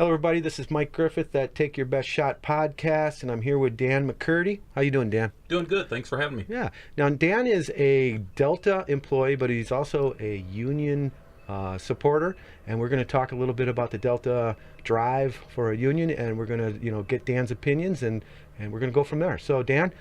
Hello, everybody. This is Mike Griffith at Take Your Best Shot podcast, and I'm here with Dan McCurdy. How you doing, Dan? Doing good. Thanks for having me. Yeah. Now, Dan is a Delta employee, but he's also a union supporter, and we're going to talk a little bit about the Delta drive for a union, and we're going to, get Dan's opinions, and we're going to go from there. So, Dan,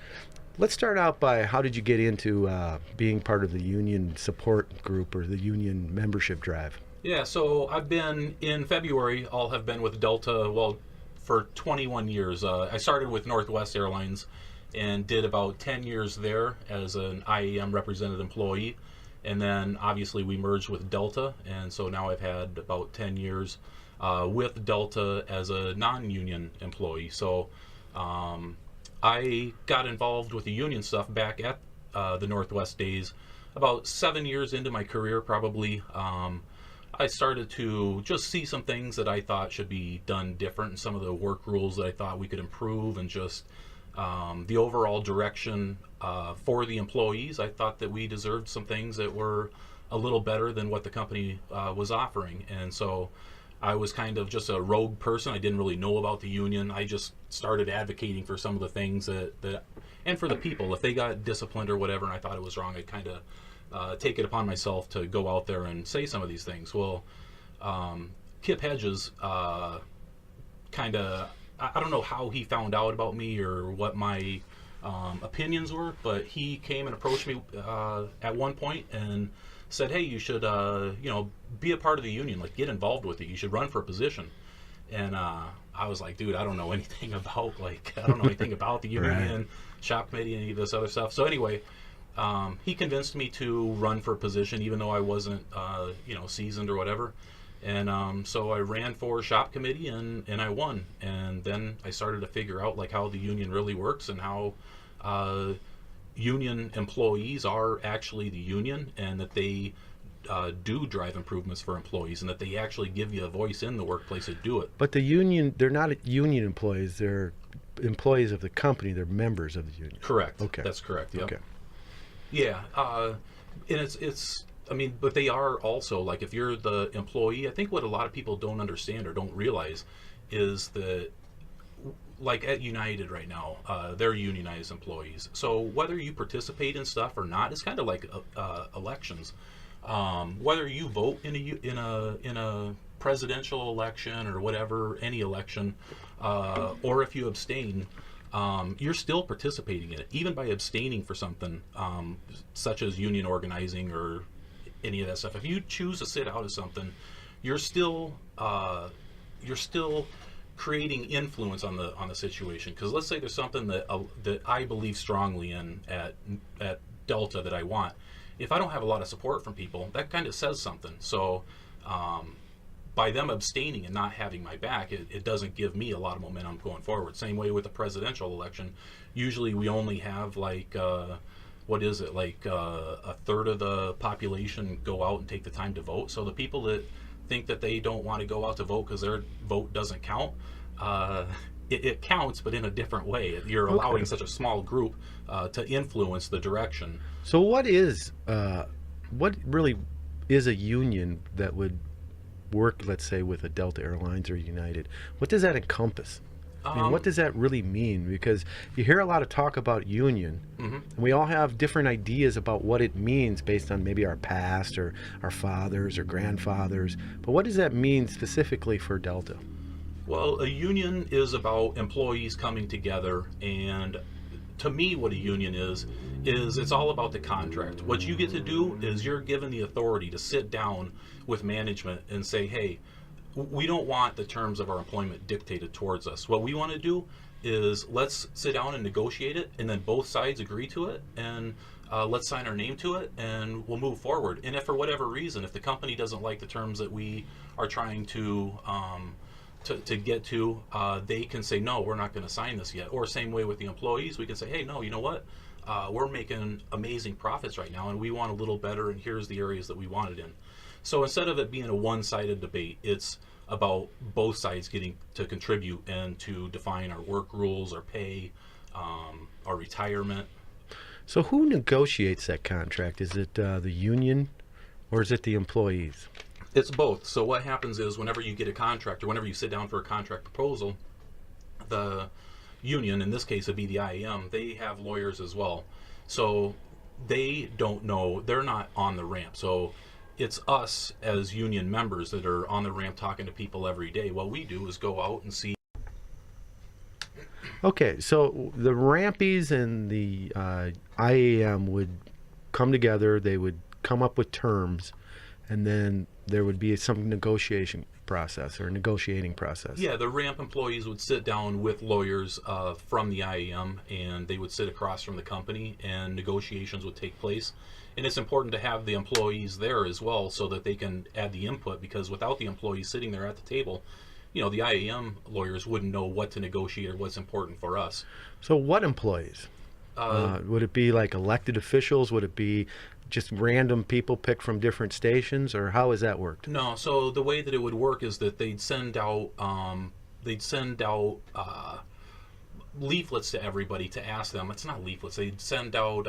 let's start out by how did you get into being part of the union support group or the union membership drive? Yeah, so I've been in February, I'll have been with Delta, for 21 years. I started with Northwest Airlines and did about 10 years there as an IAM represented employee. And then obviously we merged with Delta, and so now I've had about 10 years with Delta as a non-union employee. So I got involved with the union stuff back at the Northwest days, about 7 years into my career probably. I started to just see some things that I thought should be done different, and some of the work rules that I thought we could improve, and just the overall direction for the employees. I thought that we deserved some things that were a little better than what the company was offering. And so I was kind of just a rogue person. I didn't really know about the union. I just started advocating for some of the things that and for the people. If they got disciplined or whatever and I thought it was wrong, I'd kind of take it upon myself to go out there and say some of these things. Well, Kip Hedges kind of, I don't know how he found out about me or what my opinions were, but he came and approached me at one point and said, hey, you should be a part of the union, like get involved with it, you should run for a position. And I was like, dude, I don't know anything about the union, Right. shop committee, any of this other stuff. So anyway, he convinced me to run for a position, even though I wasn't, seasoned or whatever. And so I ran for shop committee and I won. And then I started to figure out like how the union really works and how union employees are actually the union, and that they do drive improvements for employees, and that they actually give you a voice in the workplace to do it. But the union, they're not union employees. They're employees of the company. They're members of the union. Correct. Okay. That's correct. Yep. Okay. Yeah, and it's. I mean, but they are also, like, if you're the employee, I think what a lot of people don't understand or don't realize is that, like at United right now, they're unionized employees. So whether you participate in stuff or not, it's kind of like elections. Whether you vote in a presidential election or whatever, any election, or if you abstain. You're still participating in it, even by abstaining for something such as union organizing or any of that stuff. If you choose to sit out of something, you're still creating influence on the situation. Because let's say there's something that I believe strongly in at Delta that I want. If I don't have a lot of support from people, that kind of says something. So by them abstaining and not having my back, it doesn't give me a lot of momentum going forward. Same way with the presidential election. Usually we only have like, a third of the population go out and take the time to vote. So the people that think that they don't want to go out to vote because their vote doesn't count, it counts, but in a different way. You're allowing such a small group to influence the direction. So what really is a union that would work, let's say, with a Delta Airlines or United? What does that encompass? I mean, what does that really mean? Because you hear a lot of talk about union, and we all have different ideas about what it means based on maybe our past or our fathers or grandfathers. But what does that mean specifically for Delta? Well, a union is about employees coming together, and to me what a union is it's all about the contract. What you get to do is you're given the authority to sit down with management and say, hey, we don't want the terms of our employment dictated towards us. What we want to do is let's sit down and negotiate it, and then both sides agree to it, and let's sign our name to it, and we'll move forward. And if for whatever reason, if the company doesn't like the terms that we are trying to get to, they can say, no, we're not going to sign this yet. Or same way with the employees, we can say, hey, no, you know what? We're making amazing profits right now, and we want a little better, and here's the areas that we want it in. So instead of it being a one-sided debate, it's about both sides getting to contribute and to define our work rules, our pay, our retirement. So who negotiates that contract? Is it the union or is it the employees? It's both. So what happens is whenever you get a contract or whenever you sit down for a contract proposal, the union, in this case it'd be the IAM, they have lawyers as well. So they don't know, they're not on the ramp. So it's us as union members that are on the ramp talking to people every day. What we do is go out and see. Okay, so the rampies and the IAM would come together, they would come up with terms, and then there would be some negotiation process or negotiating process. Yeah, the ramp employees would sit down with lawyers from the IAM, and they would sit across from the company, and negotiations would take place. And it's important to have the employees there as well so that they can add the input, because without the employees sitting there at the table, you know, the IAM lawyers wouldn't know what to negotiate or what's important for us. So what employees? Would it be like elected officials? Would it be just random people picked from different stations, or how has that worked? No, so the way that it would work is that they'd send out leaflets to everybody to ask them. It's not leaflets. They'd send out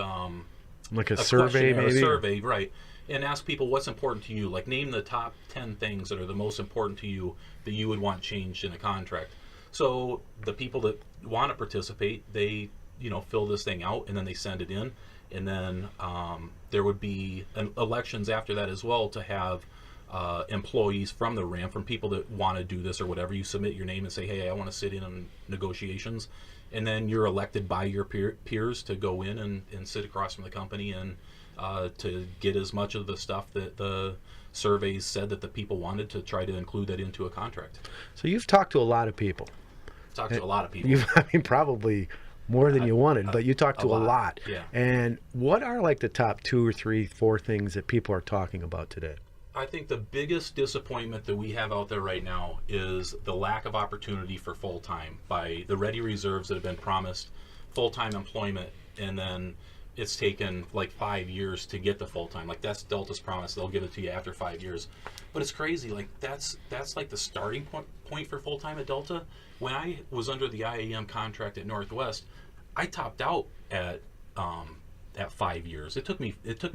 Like a survey, maybe? A survey, right? And ask people what's important to you. Like, name the top 10 things that are the most important to you that you would want changed in a contract. So the people that want to participate, they, you know, fill this thing out and then they send it in. And then there would be elections after that as well to have employees from the RAM, from people that want to do this or whatever. You submit your name and say, hey, I want to sit in on negotiations. And then you're elected by your peers to go in and sit across from the company and to get as much of the stuff that the surveys said that the people wanted, to try to include that into a contract. So you've talked to a lot of people. Talked to a lot of people. I mean, probably more than you wanted, but you talked to a lot. Yeah. And what are like the top 2 or 3, 4 things that people are talking about today? I think the biggest disappointment that we have out there right now is the lack of opportunity for full-time by the ready reserves that have been promised full-time employment, and then it's taken like 5 years to get the full-time. Like, that's Delta's promise, they'll give it to you after 5 years. But it's crazy, like that's like the starting point for full-time at Delta. When I was under the IAM contract at Northwest, I topped out at 5 years. It took me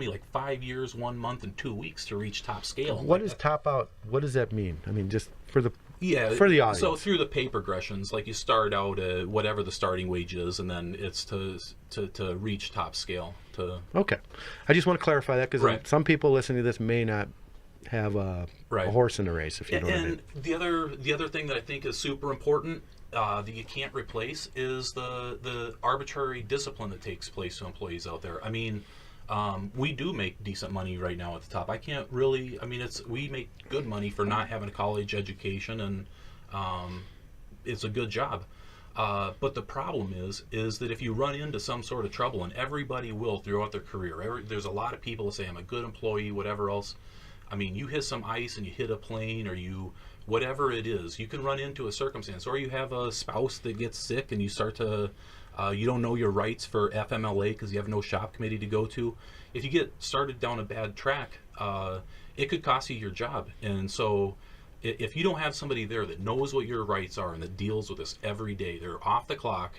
like 5 years, 1 month, and 2 weeks to reach top scale. What is top out? What does that mean? I mean, just for the audience. So through the pay progressions, like you start out at whatever the starting wage is, and then it's to reach top scale. Okay, I just want to clarify that, because Right. some people listening to this may not have a horse in the race, if you know what I mean. And the other thing that I think is super important that you can't replace is the arbitrary discipline that takes place to employees out there. I mean, we do make decent money right now at the top. I can't really, I mean, we make good money for not having a college education, and it's a good job. But the problem is that if you run into some sort of trouble, and everybody will throughout their career, there's a lot of people that say, I'm a good employee, whatever else. I mean, you hit some ice and you hit a plane, or you, whatever it is, you can run into a circumstance, or you have a spouse that gets sick and you start to, you don't know your rights for FMLA because you have no shop committee to go to. If you get started down a bad track, it could cost you your job. And so if you don't have somebody there that knows what your rights are and that deals with this every day, they're off the clock,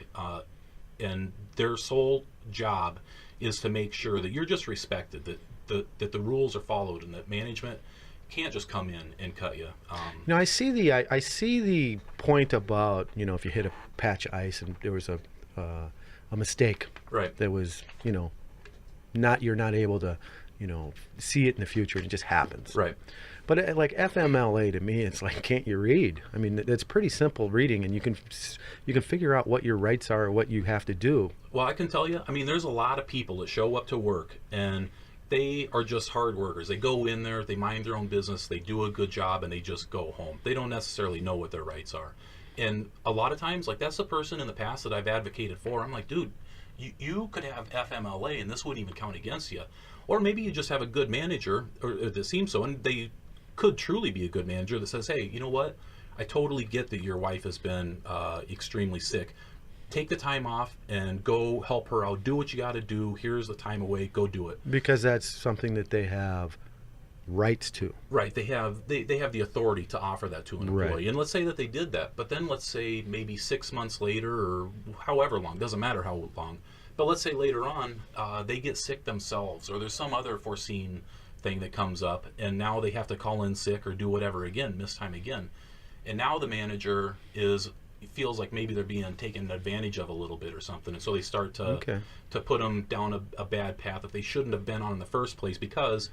and their sole job is to make sure that you're just respected, that the rules are followed, and that management can't just come in and cut you. Now I see the point about, you know, if you hit a patch of ice and there was a mistake, Right. that was, you know, you're not able to, you know, see it in the future, and it just happens. Right. But like FMLA, to me, it's like, can't you read? I mean, it's pretty simple reading, and you can figure out what your rights are or what you have to do. Well, I can tell you, I mean, there's a lot of people that show up to work and they are just hard workers. They go in there, they mind their own business, they do a good job, and they just go home. They don't necessarily know what their rights are. And a lot of times, like, that's the person in the past that I've advocated for. I'm like, dude, you could have FMLA and this wouldn't even count against you. Or maybe you just have a good manager, or that seems so, and they could truly be a good manager that says, hey, you know what? I totally get that your wife has been extremely sick. Take the time off and go help her out. Do what you got to do. Here's the time away. Go do it. Because that's something that they have rights to. Right. They have the authority to offer that to an employee. Right. And let's say that they did that. But then let's say maybe 6 months later, or however long, doesn't matter how long. But let's say later on, they get sick themselves, or there's some other foreseen thing that comes up, and now they have to call in sick or do whatever again, miss time again, and now the manager feels like maybe they're being taken advantage of a little bit or something, and so they start to put them down a bad path that they shouldn't have been on in the first place. Because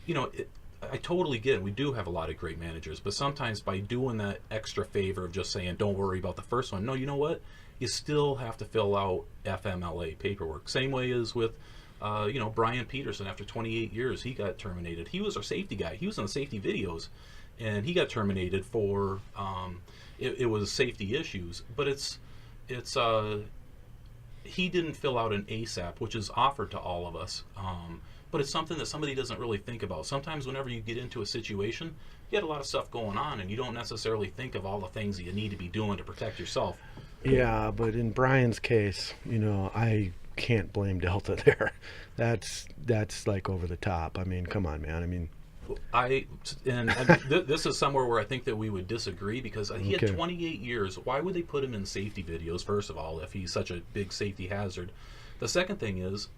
I totally get it. We do have a lot of great managers, but sometimes by doing that extra favor of just saying, don't worry about the first one, no, you know what? You still have to fill out FMLA paperwork. Same way as with, Brian Peterson. After 28 years, he got terminated. He was our safety guy. He was in the safety videos, and he got terminated for, it was safety issues. But he didn't fill out an ASAP, which is offered to all of us. But it's something that somebody doesn't really think about. Sometimes whenever you get into a situation, you got a lot of stuff going on, and you don't necessarily think of all the things that you need to be doing to protect yourself. Yeah, but in Brian's case, I can't blame Delta there. That's like over the top. I mean, come on, man. I mean, this is somewhere where I think that we would disagree, because he had 28 years. Why would they put him in safety videos, first of all, if he's such a big safety hazard? The second thing is,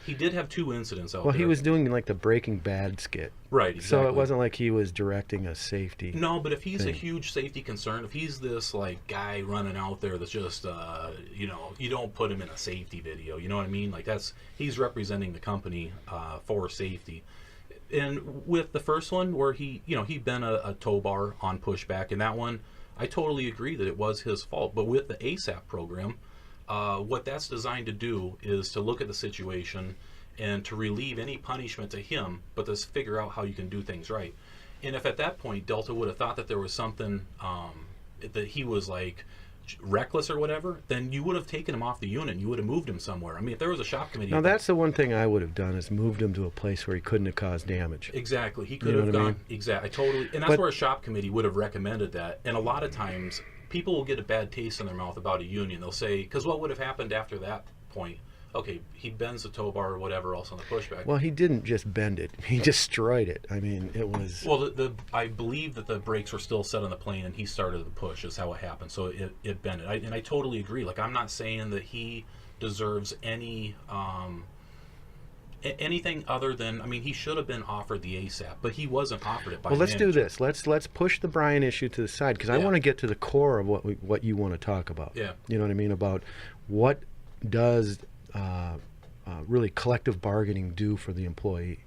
he did have 2 incidents out there. Well, he was doing like the Breaking Bad skit. Right, exactly. So it wasn't like he was directing a safety. No, but if he's a huge safety concern, if he's this like guy running out there that's just, you don't put him in a safety video. You know what I mean? Like he's representing the company for safety. And with the first one, where he'd been a tow bar on pushback, and that one, I totally agree that it was his fault. But with the ASAP program, what that's designed to do is to look at the situation and to relieve any punishment to him, but to figure out how you can do things right. And if at that point Delta would have thought that there was something that he was like reckless or whatever, then you would have taken him off the unit. You would have moved him somewhere. I mean, if there was a shop committee. Now that's the one thing I would have done, is moved him to a place where he couldn't have caused damage. Exactly. He could have gone. Exactly. Totally. And that's where a shop committee would have recommended that. And a lot of times, people will get a bad taste in their mouth about a union. They'll say, because what would have happened after that point? Okay, he bends the tow bar or whatever else on the pushback. Well, he didn't just bend it; he destroyed it. I mean, it was. Well, I believe that the brakes were still set on the plane, and he started the push. Is how it happened. So it bent it. And I totally agree. Like, I'm not saying that he deserves any anything other than, I mean, he should have been offered the ASAP, but he wasn't offered it by. Well, let's do this. Let's push the Brian issue to the side, because I want to get to the core of what you want to talk about. Yeah. You know what I mean? About what does really collective bargaining do for the employee?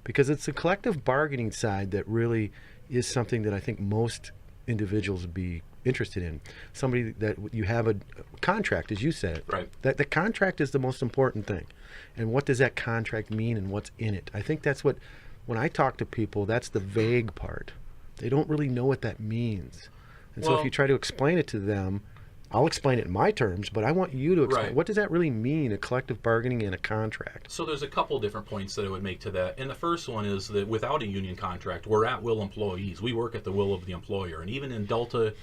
Because it's the collective bargaining side that really is something that I think most individuals would be interested in. Somebody that you have a contract, as you said. Right. That the contract is the most important thing. And what does that contract mean, and what's in it? I think that's what, when I talk to people, that's the vague part. They don't really know what that means. And so if you try to explain it to them, I'll explain it in my terms, but I want you to explain. Right. What does that really mean, a collective bargaining and a contract? So there's a couple different points that I would make to that. And the first one is that without a union contract, we're at-will employees. We work at the will of the employer. And even in Delta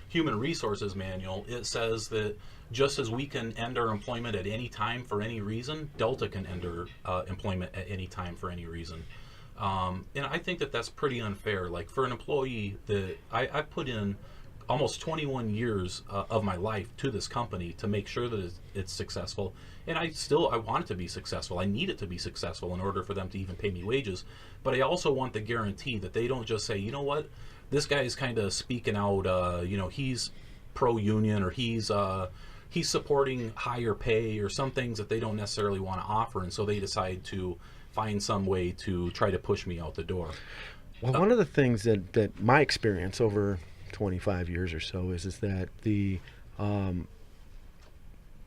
Human Resources Manual, it says that just as we can end our employment at any time for any reason, Delta can end our employment at any time for any reason. And I think that that's pretty unfair. Like, for an employee, that I put in almost 21 years of my life to this company to make sure that it's successful. And I want it to be successful. I need it to be successful in order for them to even pay me wages. But I also want the guarantee that they don't just say, you know what, this guy is kind of speaking out, he's pro-union, or he's supporting higher pay, or some things that they don't necessarily want to offer. And so they decide to find some way to try to push me out the door. Well, one of the things that my experience over 25 years or so is that the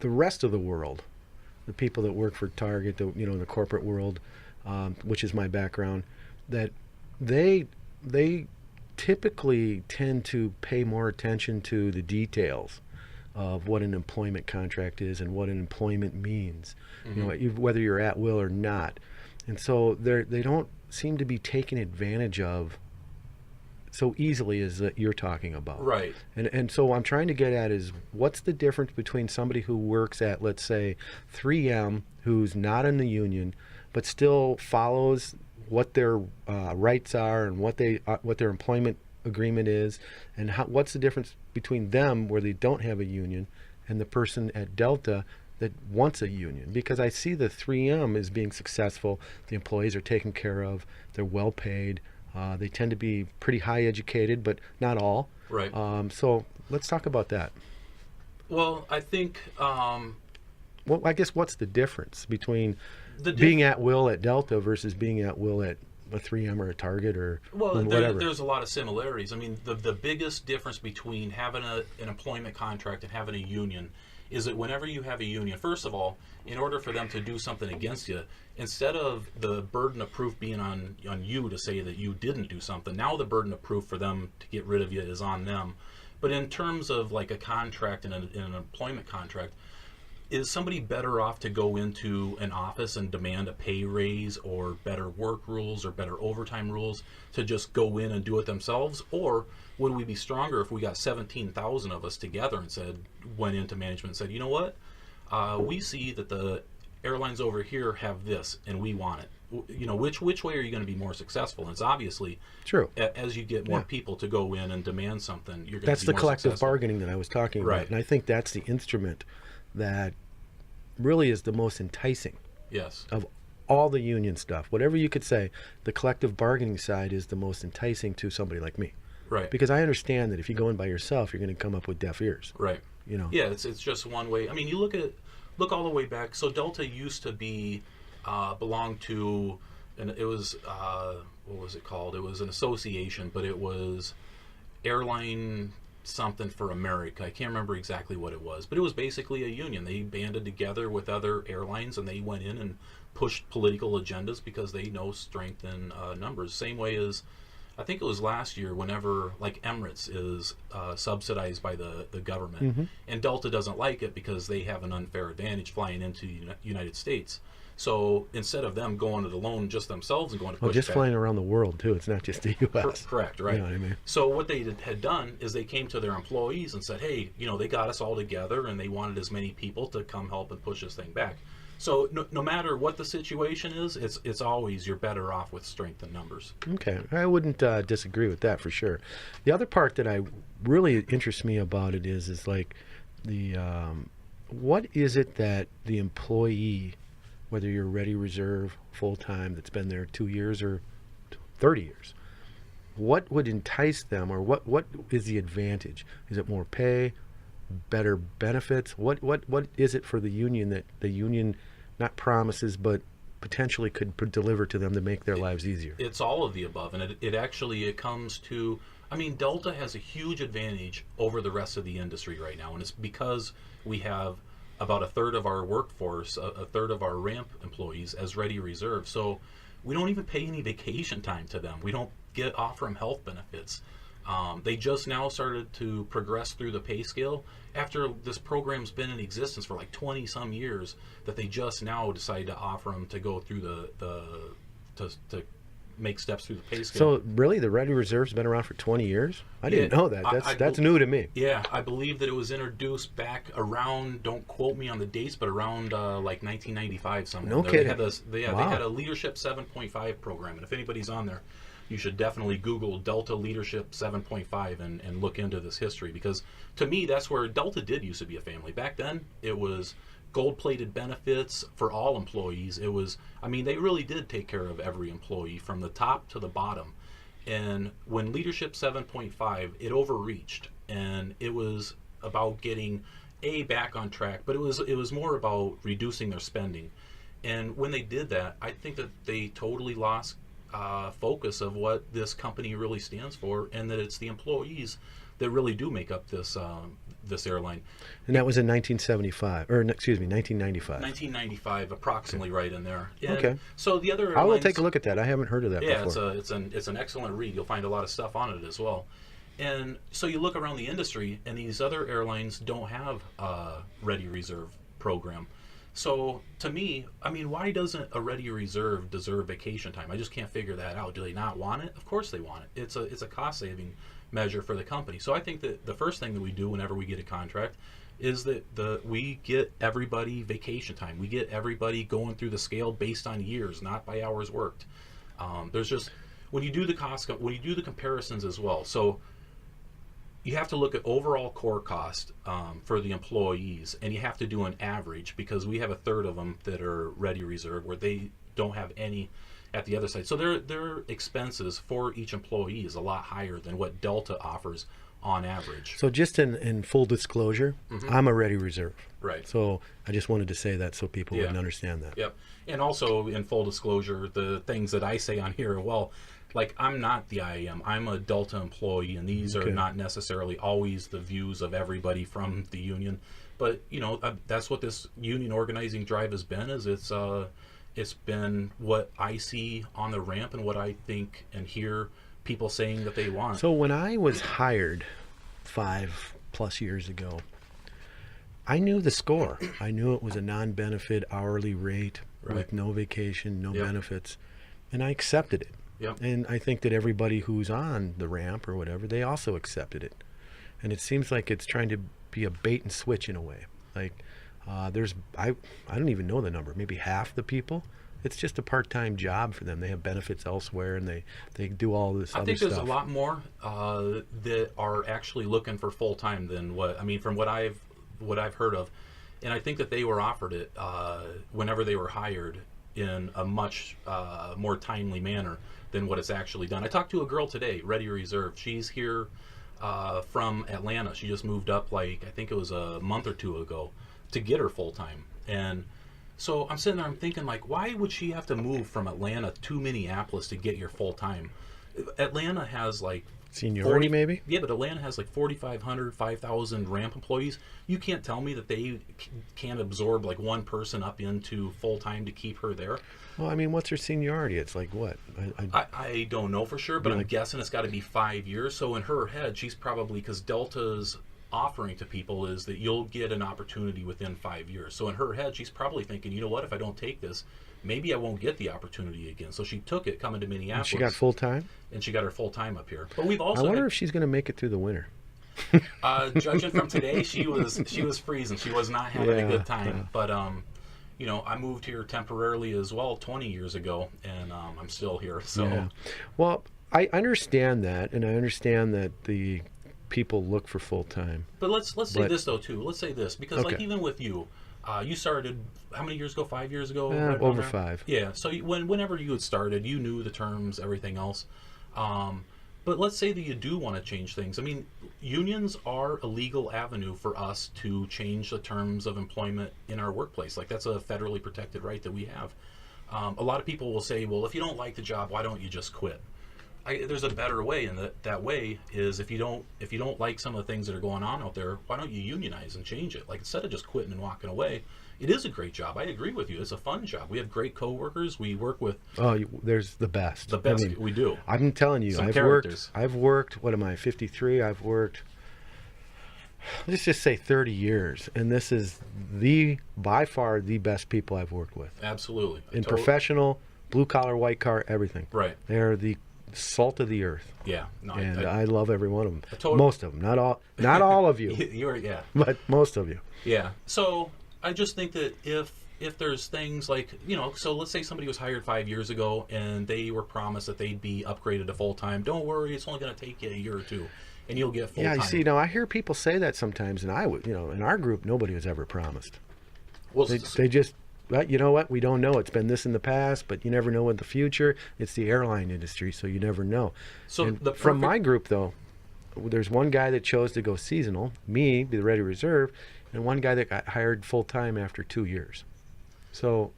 rest of the world, the people that work for Target, in the corporate world, which is my background, that they typically tend to pay more attention to the details of what an employment contract is and what an employment means, whether you're at will or not. And so they don't seem to be taken advantage of so easily as that you're talking about. Right. And so what I'm trying to get at is, what's the difference between somebody who works at, let's say, 3M, who's not in the union, but still follows what their rights are and what their employment agreement is, and what's the difference between them, where they don't have a union, and the person at Delta that wants a union? Because I see the 3M is being successful. The employees are taken care of. They're well paid. They tend to be pretty high educated, but not all. Right. So let's talk about that. Well, I think Well, I guess what's the difference between being at will at Delta versus being at will at a 3M or a Target or whatever? There's a lot of similarities. I mean, the biggest difference between having an employment contract and having a union is that whenever you have a union, first of all, in order for them to do something against you, instead of the burden of proof being on you to say that you didn't do something, now the burden of proof for them to get rid of you is on them. But in terms of like a contract and an employment contract, is somebody better off to go into an office and demand a pay raise or better work rules or better overtime rules to just go in and do it themselves? Or would we be stronger if we got 17,000 of us together and went into management and said, you know what, we see that the airlines over here have this and we want it. You know, which way are you going to be more successful? And it's obviously true. As you get more people to go in and demand something, you're going That's to be the more collective successful. bargaining that I was talking Right. about. And I think that's the instrument that really is the most enticing Yes. of all the union stuff. Whatever you could say, the collective bargaining side is the most enticing to somebody like me. Right. Because I understand that if you go in by yourself, you're going to come up with deaf ears. Right. You know. Yeah, it's just one way. I mean, you look all the way back. So Delta used to be belonged to, and it was what was it called? It was an association, but it was Airline something for America. I can't remember exactly what it was, but it was basically a union. They banded together with other airlines and they went in and pushed political agendas because they know strength in numbers. Same way as I think it was last year whenever like Emirates is subsidized by the government and Delta doesn't like it because they have an unfair advantage flying into the United States. So instead of them going it alone just themselves and going to push just back, flying around the world too. It's not just the U.S. Correct, right. You know what I mean? So what they had done is they came to their employees and said, hey, you know, they got us all together and they wanted as many people to come help and push this thing back. So no matter what the situation is, it's always you're better off with strength in numbers. Okay, I wouldn't disagree with that for sure. The other part that really interests me about it is like the what is it that the employee, whether you're ready reserve full time that's been there 2 years or 30 years, what would entice them, or what is the advantage? Is it more pay, better benefits? What is it for the union that the union not promises but potentially could deliver to them to make their lives easier? It's all of the above, and it comes to, I mean, Delta has a huge advantage over the rest of the industry right now, and it's because we have about a third of our workforce, a third of our ramp employees as ready reserve. So we don't even pay any vacation time to them. We don't offer them health benefits. They just now started to progress through the pay scale after this program's been in existence for like 20 some years, that they just now decide to offer them to go through to make steps through the pay scale. So really, the Ready Reserve's been around for 20 years? I didn't know that. That's new to me. Yeah, I believe that it was introduced back around, don't quote me on the dates, but around like 1995 somewhere. No kidding. They had a Leadership 7.5 program, and if anybody's on there, you should definitely Google Delta Leadership 7.5 and look into this history, because to me, that's where Delta did used to be a family. Back then, it was gold-plated benefits for all employees. It was, I mean, they really did take care of every employee from the top to the bottom. And when Leadership 7.5, it overreached, and it was about getting back on track, but it was more about reducing their spending. And when they did that, I think that they totally lost focus of what this company really stands for, and that it's the employees that really do make up this airline. And that was in 1975, or excuse me, 1995. 1995, approximately, right in there. And okay. So the other I will airlines, take a look at that. I haven't heard of that before. Yeah, it's an excellent read. You'll find a lot of stuff on it as well. And so you look around the industry, and these other airlines don't have a Ready Reserve program. So to me, I mean, why doesn't a Ready Reserve deserve vacation time? I just can't figure that out. Do they not want it? Of course they want it. It's a cost saving measure for the company. So I think that the first thing that we do whenever we get a contract is that we get everybody vacation time. We get everybody going through the scale based on years, not by hours worked. There's just, when you do the comparisons as well. So you have to look at overall core cost for the employees, and you have to do an average, because we have a third of them that are ready reserve where they don't have any at the other side. So their expenses for each employee is a lot higher than what Delta offers on average. So just in full disclosure, I'm a ready reserve. Right. So I just wanted to say that so people Yeah. would understand that. Yep. And also, in full disclosure, the things that I say on here, well, like, I'm not the IAM. I'm a Delta employee, and these are not necessarily always the views of everybody from the union. But, you know, that's what this union organizing drive has been, is it's been what I see on the ramp and what I think and hear people saying that they want. So when I was hired 5+ years ago, I knew the score. I knew it was a non-benefit hourly rate with no vacation, no benefits, and I accepted it. Yep. And I think that everybody who's on the ramp or whatever, they also accepted it. And it seems like it's trying to be a bait and switch in a way. Like I don't even know the number, maybe half the people. It's just a part-time job for them. They have benefits elsewhere, and they do all this other stuff. I think there's a lot more that are actually looking for full-time than from what I've heard of. And I think that they were offered it whenever they were hired in a much more timely manner than what it's actually done. I talked to a girl today, Ready Reserve. She's here from Atlanta. She just moved up, like, I think it was a month or two ago, to get her full-time. And so I'm sitting there, I'm thinking, like, why would she have to move from Atlanta to Minneapolis to get your full-time? Atlanta has, like, seniority, maybe? Yeah, but Atlanta has like 4,500, 5,000 ramp employees. You can't tell me that they can't absorb like one person up into full-time to keep her there. Well, I mean, what's her seniority? It's like what? I don't know for sure, but I'm guessing it's got to be 5 years. So in her head, she's probably, because Delta's offering to people is that you'll get an opportunity within 5 years. So in her head, she's probably thinking, you know what, if I don't take this, maybe I won't get the opportunity again. So she took it coming to Minneapolis. And she got full-time? And she got her full-time up here. But we've also I wonder if she's going to make it through the winter. Judging from today, she was freezing. She was not having a good time. But you know, I moved here temporarily as well 20 years ago, and I'm still here. So, well, I understand that, and I understand that the people look for full time. But let's say this though too. Let's say this, because like even with you, you started how many years ago? 5 years ago? Right over 5. Yeah. So whenever you had started, you knew the terms, everything else. But let's say that you do want to change things. I mean, unions are a legal avenue for us to change the terms of employment in our workplace. Like, that's a federally protected right that we have. A lot of people will say, well, if you don't like the job, why don't you just quit? There's a better way, and that way is if you don't like some of the things that are going on out there, why don't you unionize and change it? Like, instead of just quitting and walking away, it is a great job. I agree with you. It's a fun job. We have great coworkers. We work with there's the best. The best. I mean, we do. I'm telling you, I've worked. What am I? 53. I've worked. Let's just say 30 years, and this is by far the best people I've worked with. Absolutely. In professional, blue collar, white collar, everything. Right. They're the salt of the earth. Yeah. No, and I love every one of them. Most of them, not all of you. Yeah. But most of you. Yeah. So I just think that if there's things like, you know, so let's say somebody was hired 5 years ago and they were promised that they'd be upgraded to full time. Don't worry, it's only going to take you a year or two, and you'll get full time. Yeah, you see, I hear people say that sometimes, and I would, in our group, nobody was ever promised. Well, they just. Well, you know what? We don't know. It's been this in the past, but you never know in the future. It's the airline industry, so you never know. So from my group, though, there's one guy that chose to go seasonal, me, be the Ready Reserve, and one guy that got hired full-time after 2 years. So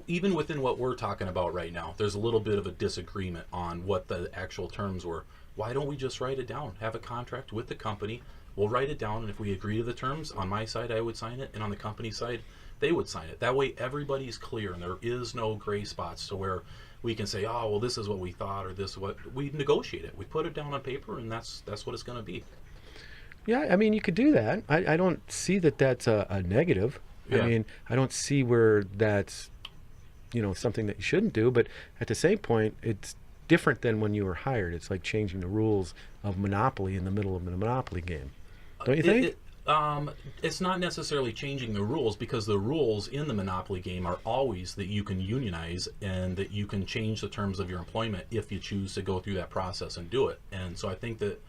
even within what we're talking about right now, there's a little bit of a disagreement on what the actual terms were. Why don't we just write it down? Have a contract with the company. We'll write it down, and if we agree to the terms, on my side, I would sign it, and on the company side, they would sign it. That way everybody's clear and there is no gray spots to where we can say, oh, well, this is what we thought, or this is what we negotiate it. We put it down on paper, and that's what it's going to be. Yeah, I mean, you could do that. I don't see that that's a negative. Yeah. I mean, I don't see where that's, something that you shouldn't do. But at the same point, it's different than when you were hired. It's like changing the rules of monopoly in the middle of a monopoly game. Don't you think? It's not necessarily changing the rules, because the rules in the monopoly game are always that you can unionize and that you can change the terms of your employment if you choose to go through that process and do it. And so I think that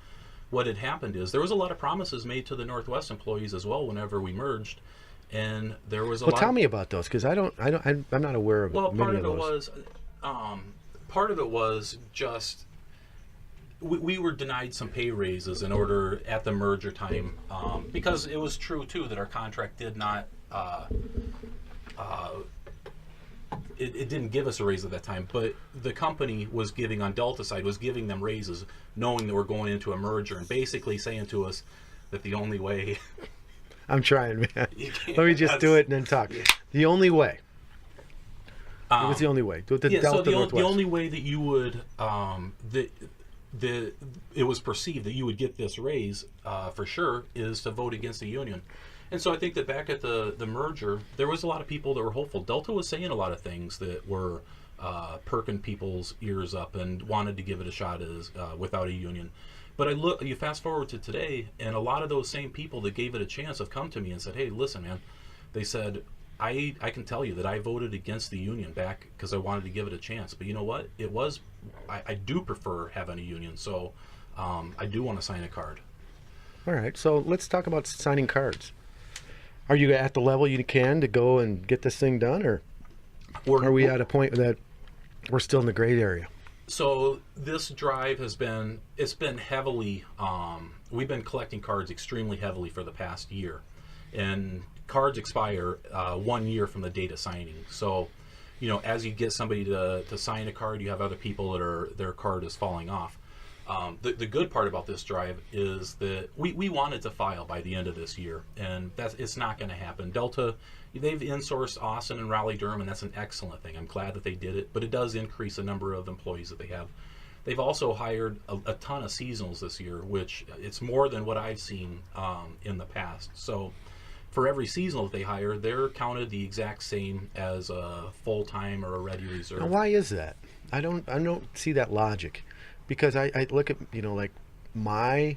what had happened is there was a lot of promises made to the Northwest employees as well whenever we merged, and there was a Well, lot. tell me about those, because I'm not aware of Well, many of those. part of it was just we were denied some pay raises in order at the merger time, because it was true too that our contract did not. It didn't give us a raise at that time, but the company was giving, on Delta side, was giving them raises, knowing that we're going into a merger, and basically saying to us that the only way. I'm trying, man. Let me just do it and then talk. Yeah. The only way. It was the only way. The Yeah, Delta so the Northwest. only way that you would it was perceived that you would get this raise for sure is to vote against the union. And so I think that back at the merger, there was a lot of people that were hopeful. Delta was saying a lot of things that were perking people's ears up and wanted to give it a shot as without a union. But you fast forward to today, and a lot of those same people that gave it a chance have come to me and said, "Hey, listen, man," they said, I can tell you that I voted against the union back because I wanted to give it a chance. But you know what? I do prefer having a union, so I do want to sign a card. All right, so let's talk about signing cards. Are you at the level you can to go and get this thing done, or are we at a point that we're still in the gray area? So this drive it's been heavily, we've been collecting cards extremely heavily for the past year. And cards expire 1 year from the date of signing. So, as you get somebody to sign a card, you have other people that their card is falling off. The good part about this drive is that we wanted to file by the end of this year, and it's not going to happen. Delta, they've insourced Austin and Raleigh-Durham, and that's an excellent thing. I'm glad that they did it, but it does increase the number of employees that they have. They've also hired a ton of seasonals this year, which it's more than what I've seen in the past. So for every seasonal that they hire, they're counted the exact same as a full-time or a ready reserve. Now, why is that? I don't see that logic, because I look at, like my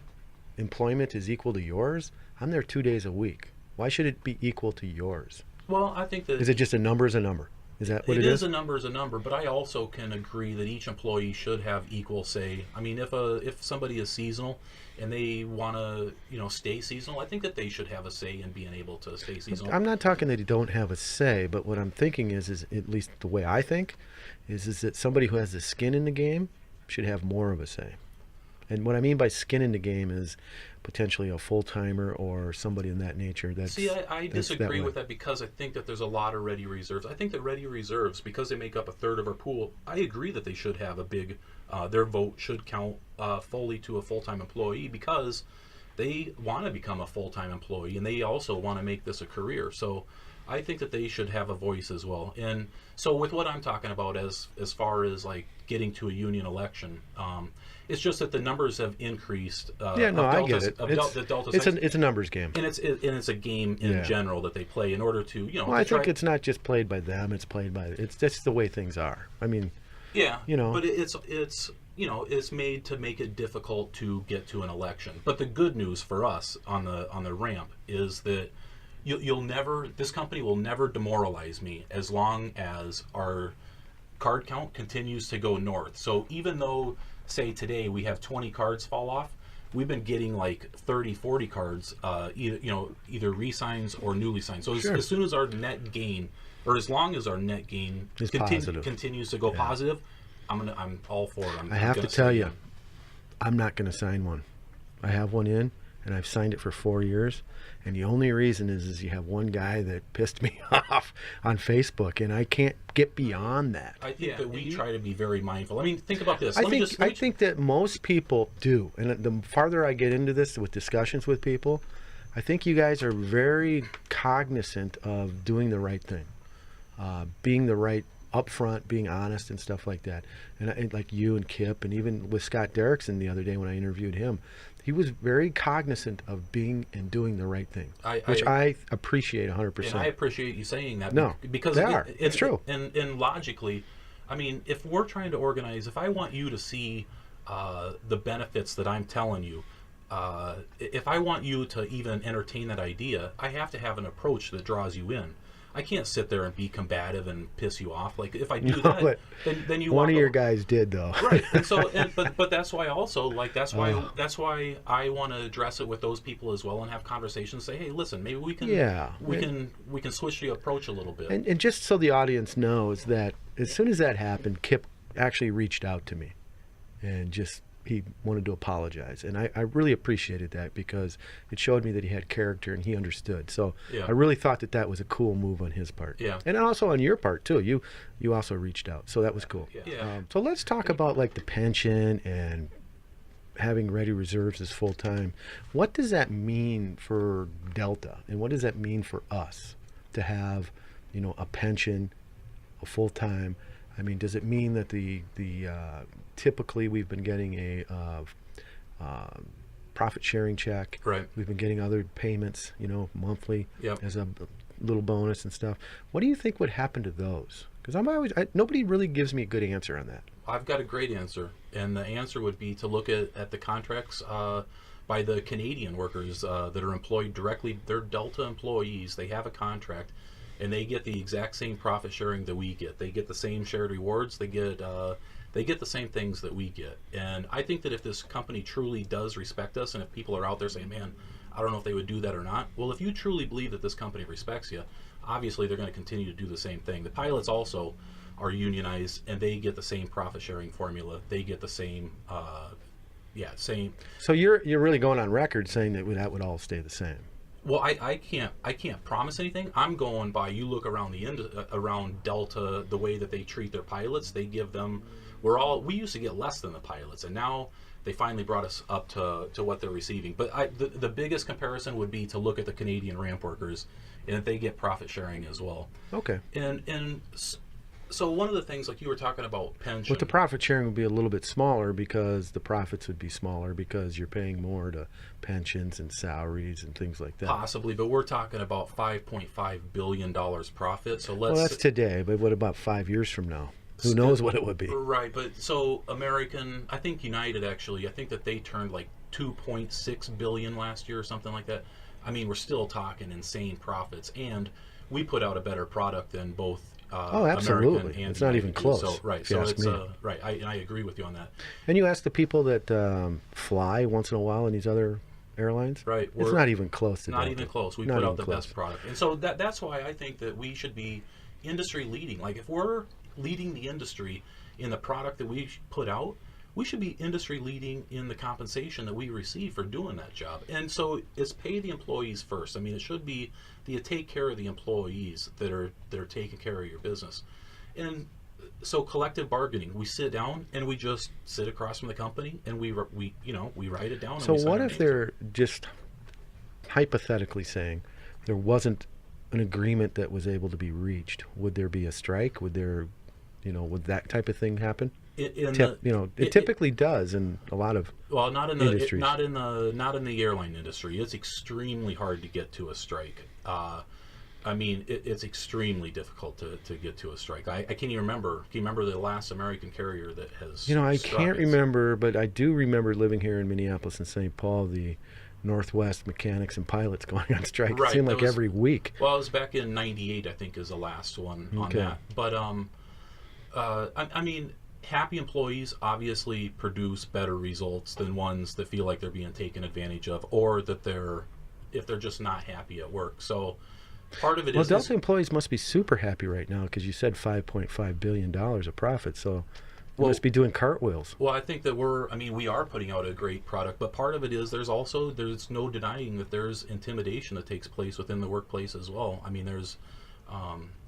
employment is equal to yours. I'm there 2 days a week. Why should it be equal to yours? Well, I think that Is it just a number is a number? Is that what it is? A number is a number, but I also can agree that each employee should have equal say. I mean, if somebody is seasonal and they want to, stay seasonal, I think that they should have a say in being able to stay seasonal. I'm not talking that you don't have a say, but what I'm thinking is at least the way I think, is that somebody who has the skin in the game should have more of a say. And what I mean by skin in the game is potentially a full-timer or somebody in that nature. I disagree with that, because I think that there's a lot of ready reserves. I think that ready reserves, because they make up a third of our pool, I agree that they should have a big, their vote should count fully to a full-time employee, because they want to become a full-time employee and they also want to make this a career. So I think that they should have a voice as well. And so with what I'm talking about as far as like getting to a union election, it's just that the numbers have increased. I get it. It's a numbers game, and it's a game in general that they play in order to Well, I think it's not just played by them; it's played by it's just the way things are. I mean, but it's made to make it difficult to get to an election. But the good news for us on the ramp is that this company will never demoralize me as long as our card count continues to go north. So even though, say today we have 20 cards fall off, we've been getting like 30, 40 cards, either re-signs or newly signed. So as soon as our net gain, or as long as our net gain continues to go positive, I'm all for it. I have to tell you, I'm not going to sign one. I have one in, and I've signed it for 4 years. And the only reason is you have one guy that pissed me off on Facebook, and I can't get beyond that. I think that we try to be very mindful. I mean, think about this. I think that most people do. And the farther I get into this with discussions with people, I think you guys are very cognizant of doing the right thing, being the right upfront, being honest and stuff like that. And like you and Kip, and even with Scott Derrickson the other day when I interviewed him, he was very cognizant of being and doing the right thing, which I appreciate 100%. And I appreciate you saying that. No, because it's true. And logically, I mean, if we're trying to organize, if I want you to see the benefits that I'm telling you, if I want you to even entertain that idea, I have to have an approach that draws you in. I can't sit there and be combative and piss you off. Like if I do No, that, but then you one walk of your over. guys did though. Right, and so, but that's why also like that's why I want to address it with those people as well and have conversations. Say, hey, listen, maybe we can Yeah. we can switch the approach a little bit. And just so the audience knows that as soon as that happened, Kip actually reached out to me and just he wanted to apologize. And I really appreciated that because it showed me that he had character and he understood. So Yeah. I really thought that that was a cool move on his part. Yeah. And also on your part too. You also reached out. So that was cool. Yeah. So let's talk about like the pension and having ready reserves as full time. What does that mean for Delta, and what does that mean for us to have, a pension, a full time? I mean, does it mean that the typically we've been getting a profit sharing check? Right. We've been getting other payments, monthly Yep. as a little bonus and stuff. What do you think would happen to those? Because nobody really gives me a good answer on that. I've got a great answer, and the answer would be to look at the contracts by the Canadian workers that are employed directly. They're Delta employees. They have a contract, and they get the exact same profit sharing that we get. They get the same shared rewards. They get the same things that we get. And I think that if this company truly does respect us, and if people are out there saying, man, I don't know if they would do that or not. Well, if you truly believe that this company respects you, obviously they're going to continue to do the same thing. The pilots also are unionized, and they get the same profit sharing formula. They get the same, same. So you're really going on record saying that would all stay the same. Well, I can't promise anything. I'm going by, you look around around Delta, the way that they treat their pilots. They give them, we used to get less than the pilots, and now they finally brought us up to what they're receiving. But the biggest comparison would be to look at the Canadian ramp workers, and they get profit sharing as well. Okay. And so one of the things, like you were talking about pension. But the profit sharing would be a little bit smaller because the profits would be smaller because you're paying more to pensions and salaries and things like that. Possibly, but we're talking about $5.5 billion profit. So Well, that's today, but what about 5 years from now? Who knows what it would be? Right, but so American, I think United actually, I think that they turned like 2.6 billion last year or something like that. I mean, we're still talking insane profits, and we put out a better product than both absolutely. American and It's not even United. close. So, right, if you so ask it's me. right. I agree with you on that. And you ask the people that fly once in a while in these other airlines. Right, It's not even close to not Delta. even close. We Not put even out the close. best product, and so that's why I think that we should be industry leading. Like if we're leading the industry in the product that we put out, we should be industry leading in the compensation that we receive for doing that job. And so it's pay the employees first. I mean, it should be that you take care of the employees that are taking care of your business. And so collective bargaining, we sit down and we just sit across from the company and we write it down. So and we what sign if our names. they're just hypothetically saying there wasn't an agreement that was able to be reached? Would there be a strike? Would there, would that type of thing happen? It typically does in a lot of not in industries. not in the airline industry. It's extremely hard to get to a strike. I mean, it's extremely difficult to get to a strike. I can't even remember. Can you remember the last American carrier that has? I struck? can't remember, but I do remember living here in Minneapolis and St. Paul, the Northwest mechanics and pilots going on strike. Right, It seemed that like was- every week. Well, it was back in '98, I think, is the last one on Okay. that. But I mean, happy employees obviously produce better results than ones that feel like they're being taken advantage of, or that if they're just not happy at work. So part of it Well, is Delta employees must be super happy right now because you said $5.5 billion of profit, so they Well- must be doing cartwheels. Well, I think that we are putting out a great product, but part of it is there's no denying that there's intimidation that takes place within the workplace as well. I mean, there's,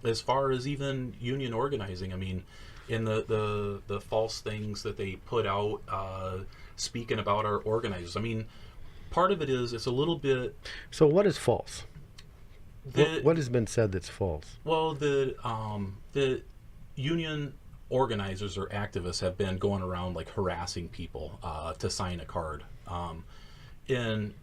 as far as even union organizing, I mean, in the false things that they put out, speaking about our organizers. I mean, part of it is it's a little bit. So what is false? What has been said that's false? Well, the union organizers or activists have been going around like harassing people to sign a card, and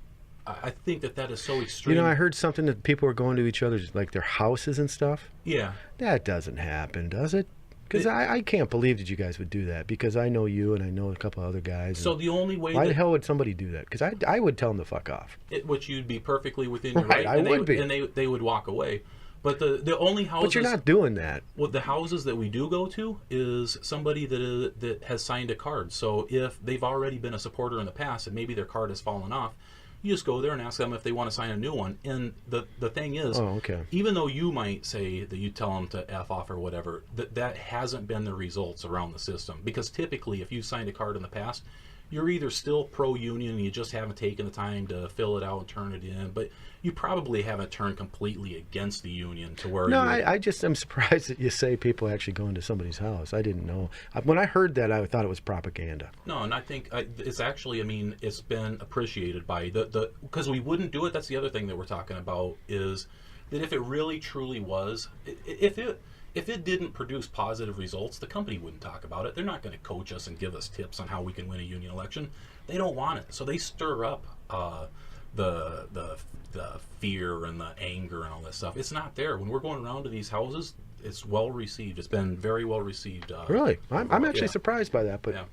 I think that is so extreme. I heard something that people were going to each other's, like their houses and stuff. Yeah. That doesn't happen, does it? Because I can't believe that you guys would do that, because I know you and I know a couple other guys. So the only way why the hell would somebody do that? Because I would tell them to fuck off. which you'd be perfectly within your Right, right, I would be. and they would walk away. But the only houses. But you're not doing that. Well, the houses that we do go to is somebody that has signed a card. So if they've already been a supporter in the past and maybe their card has fallen off, you just go there and ask them if they want to sign a new one. And the thing is, even though you might say that you tell them to F off or whatever, that hasn't been the results around the system. Because typically, if you signed a card in the past, you're either still pro-union and you just haven't taken the time to fill it out and turn it in, but you probably haven't turned completely against the union to where. No, I just am surprised that you say people actually go into somebody's house. I didn't know. When I heard that, I thought it was propaganda. No, and I think it's actually, I mean, it's been appreciated by because we wouldn't do it. That's the other thing that we're talking about, is that if it really truly was, if it didn't produce positive results, the company wouldn't talk about it. They're not going to coach us and give us tips on how we can win a union election. They don't want it, so they stir up the fear and the anger and all that stuff. It's not there. When we're going around to these houses, it's well received. It's been very well received. Really, I'm actually surprised by that, but. Yeah.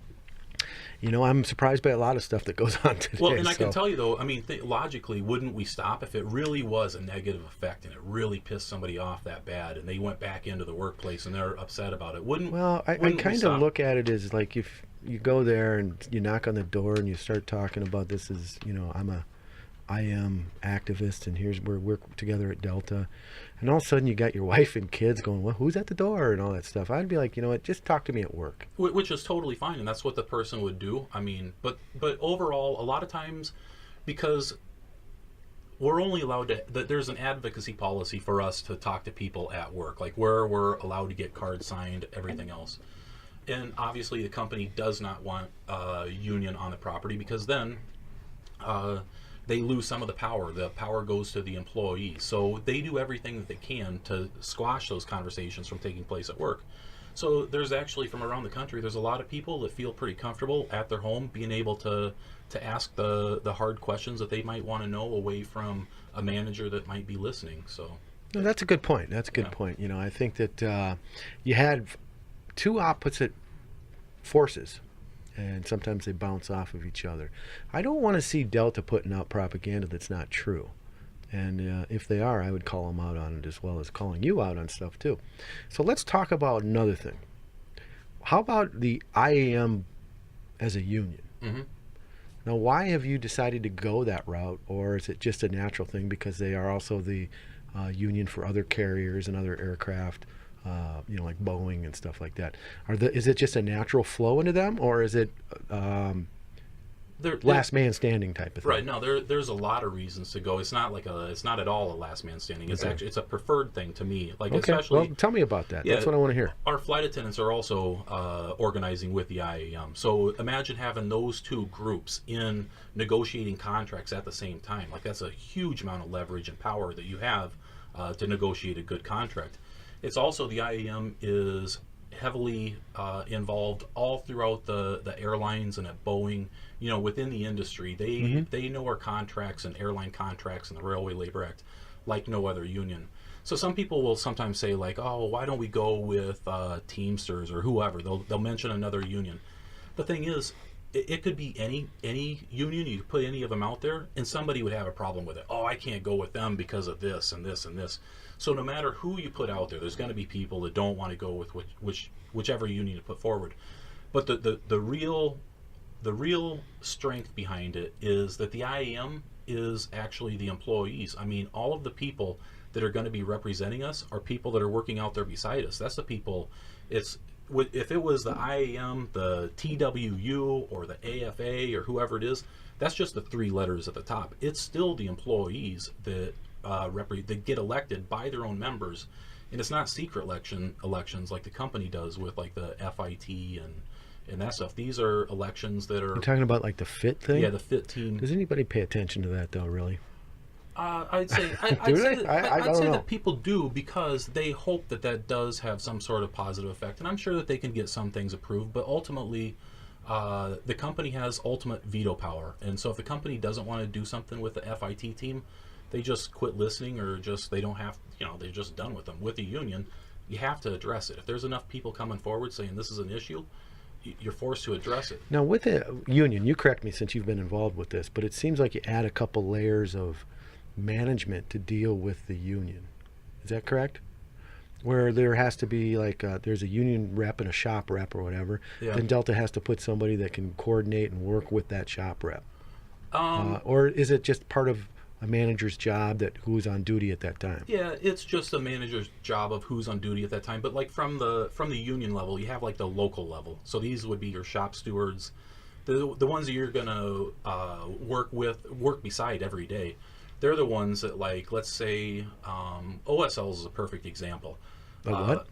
You know, I'm surprised by a lot of stuff that goes on today. Well, and I can tell you, though, I mean, logically, wouldn't we stop if it really was a negative effect and it really pissed somebody off that bad and they went back into the workplace and they're upset about it? I kind of look at it as like if you go there and you knock on the door and you start talking about this as, you know, I am activist and here's where we're together at Delta. And all of a sudden you got your wife and kids going, well, who's at the door and all that stuff. I'd be like, you know what, just talk to me at work. Which is totally fine, and that's what the person would do. I mean, but overall, a lot of times, because we're only allowed to, there's an advocacy policy for us to talk to people at work, like where we're allowed to get cards signed, everything else. And obviously the company does not want a union on the property, because then they lose some of the power. The power goes to the employees. So they do everything that they can to squash those conversations from taking place at work. So there's actually, from around the country, there's a lot of people that feel pretty comfortable at their home being able to ask the hard questions that they might want to know away from a manager that might be listening. So no, that's a good point. That's a good point. You know, I think that you had two opposite forces, and sometimes they bounce off of each other. I don't want to see Delta putting out propaganda that's not true. And if they are, I would call them out on it, as well as calling you out on stuff too. So let's talk about another thing. How about the IAM as a union? Mm-hmm. Now, why have you decided to go that route, or is it just a natural thing because they are also the union for other carriers and other aircraft? You know, like Boeing and stuff like that. Is it just a natural flow into them, or is it last man standing type of thing? Right. No, there's a lot of reasons to go. It's not at all a last man standing. It's actually, it's a preferred thing to me. Like, especially. Well, tell me about that. Yeah, that's what I want to hear. Our flight attendants are also organizing with the IAM. So imagine having those two groups in negotiating contracts at the same time. Like, that's a huge amount of leverage and power that you have to negotiate a good contract. It's also, the IAM is heavily involved all throughout the airlines and at Boeing. You know, within the industry, they know our contracts and airline contracts and the Railway Labor Act like no other union. So some people will sometimes say, like, oh, why don't we go with Teamsters or whoever? They'll mention another union. The thing is, it could be any union. You could put any of them out there, and somebody would have a problem with it. Oh, I can't go with them because of this and this and this. So no matter who you put out there, there's going to be people that don't want to go with whichever union you put forward. But the real strength behind it is that the IAM is actually the employees. I mean, all of the people that are going to be representing us are people that are working out there beside us. That's the people. If it was the IAM, the TWU, or the AFA, or whoever it is, that's just the three letters at the top. It's still the employees that that get elected by their own members, and it's not secret elections like the company does with like the FIT and that stuff. These are elections that are. You're talking about like the FIT thing? Yeah, the FIT team. Does anybody pay attention to that though, really? I'd say that people do, because they hope that does have some sort of positive effect, and I'm sure that they can get some things approved, but ultimately the company has ultimate veto power, and so if the company doesn't want to do something with the FIT team, they just quit listening, or just they don't have, they're just done with them. With the union, you have to address it. If there's enough people coming forward saying this is an issue, you're forced to address it. Now, with the union, you correct me since you've been involved with this, but it seems like you add a couple layers of management to deal with the union. Is that correct? Where there has to be like there's a union rep and a shop rep or whatever. Yeah. Then Delta has to put somebody that can coordinate and work with that shop rep. Um, Or is it just part of a manager's job that who's on duty at that time? Yeah, it's just a manager's job of who's on duty at that time. But like from the union level, you have like the local level. So these would be your shop stewards, the ones that you're gonna work beside every day. They're the ones that, like, let's say OSLs is a perfect example. A what?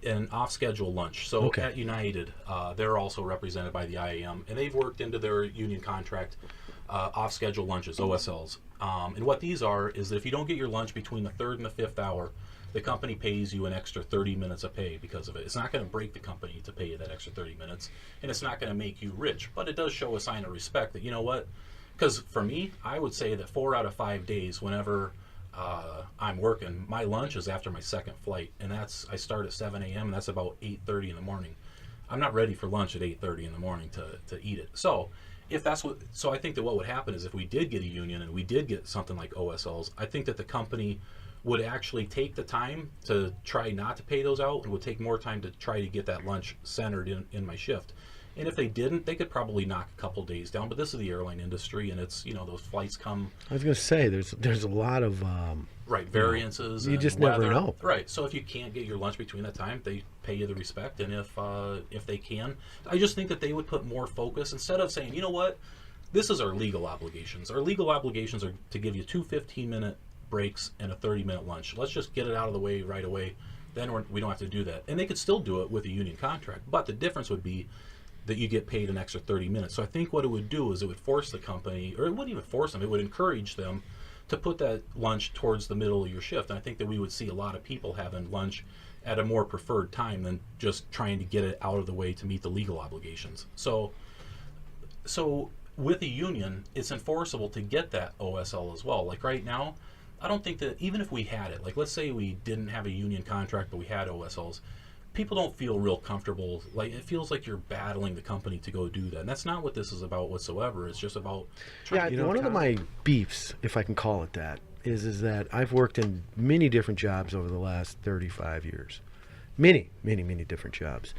An off-schedule lunch. So Okay. at United, they're also represented by the IAM, and they've worked into their union contract off-schedule lunches, OSLs. And what these are is that if you don't get your lunch between the third and the fifth hour, the company pays you an extra 30 minutes of pay because of it. It's not going to break the company to pay you that extra 30 minutes, and it's not going to make you rich, but it does show a sign of respect that, you know what, because for me, I would say that 4 out of 5 days, whenever I'm working, my lunch is after my second flight, and I start at 7 a.m., and that's about 8:30 in the morning. I'm not ready for lunch at 8:30 in the morning to eat it. So I think that what would happen is if we did get a union and we did get something like OSLs, I think that the company would actually take the time to try not to pay those out and would take more time to try to get that lunch centered in my shift. And if they didn't, they could probably knock a couple days down. But this is the airline industry, and it's, those flights come. I was going to say there's a lot of Right, variances. You and just weather. never know. Right, so if you can't get your lunch between that time, they pay you the respect, and if they can, I just think that they would put more focus instead of saying, you know what, this is our legal obligations. Our legal obligations are to give you 2 15-minute breaks and a 30-minute lunch. Let's just get it out of the way right away. Then we don't have to do that, and they could still do it with a union contract. But the difference would be that you get paid an extra 30 minutes. So I think what it would do is it would force the company, or it wouldn't even force them, it would encourage them to put that lunch towards the middle of your shift. And I think that we would see a lot of people having lunch at a more preferred time than just trying to get it out of the way to meet the legal obligations. So with a union, it's enforceable to get that OSL as well. Like right now, I don't think that even if we had it, like let's say we didn't have a union contract but we had OSLs, people don't feel real comfortable. Like it feels like you're battling the company to go do that, and that's not what this is about whatsoever. It's just about one of my beefs, if I can call it that, is that I've worked in many different jobs over the last 35 years, many different jobs,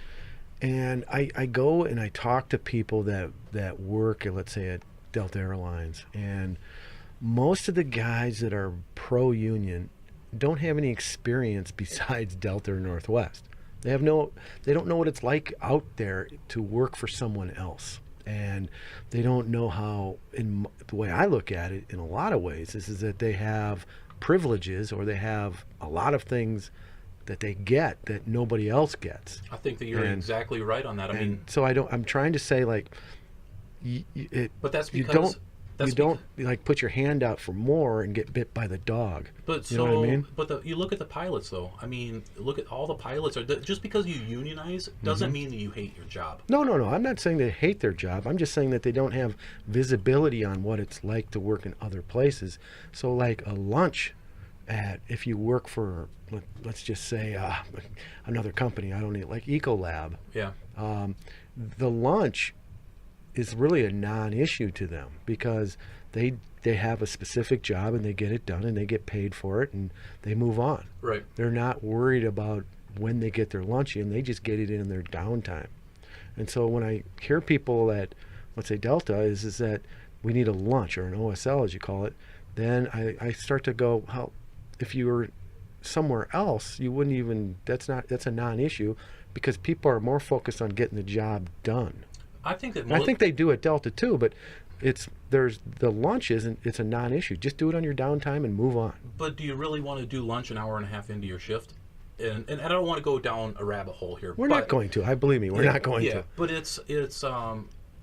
and I go and I talk to people that work at, let's say, at Delta Airlines, and most of the guys that are pro-union don't have any experience besides Delta or Northwest. They don't know what it's like out there to work for someone else, and they don't know how. In the way I look at it, in a lot of ways, is that they have privileges or they have a lot of things that they get that nobody else gets. I think that you're exactly right on that. I mean, so I'm trying to say, like, but that's you because don't like put your hand out for more and get bit by the dog. But you know what I mean? But you look at the pilots, though. I mean, look at all the pilots. Just because you unionize doesn't mean that you hate your job. No. I'm not saying they hate their job. I'm just saying that they don't have visibility on what it's like to work in other places. So, like a lunch if you work for, let's just say, another company, I don't need, like Ecolab. Yeah. The lunch is really a non-issue to them because they have a specific job and they get it done and they get paid for it and they move on. Right. They're not worried about when they get their lunch in. They just get it in their downtime. And so when I hear people at, let's say, Delta is that we need a lunch or an OSL, as you call it, then I start to go, how, if you were somewhere else, you wouldn't even, that's a non-issue because people are more focused on getting the job done. I think they do at Delta too, but the lunch it's a non-issue. Just do it on your downtime and move on. But do you really want to do lunch an hour and a half into your shift? And I don't want to go down a rabbit hole here. We're not going to. Believe me, we're not going to. But it's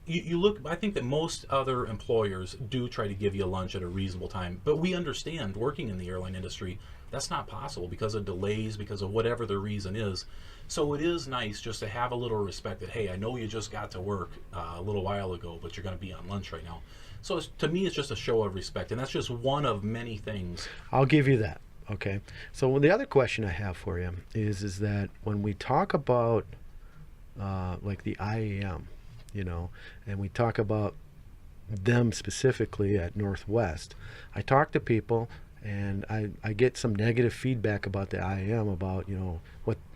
you look. I think that most other employers do try to give you a lunch at a reasonable time. But we understand, working in the airline industry, that's not possible because of delays, because of whatever the reason is. So it is nice just to have a little respect that, hey, I know you just got to work a little while ago, but you're going to be on lunch right now. So to me, it's just a show of respect, and that's just one of many things. I'll give you that. Okay. So the other question I have for you is that when we talk about like the IAM, and we talk about them specifically at Northwest, I talk to people and I get some negative feedback about the IAM, about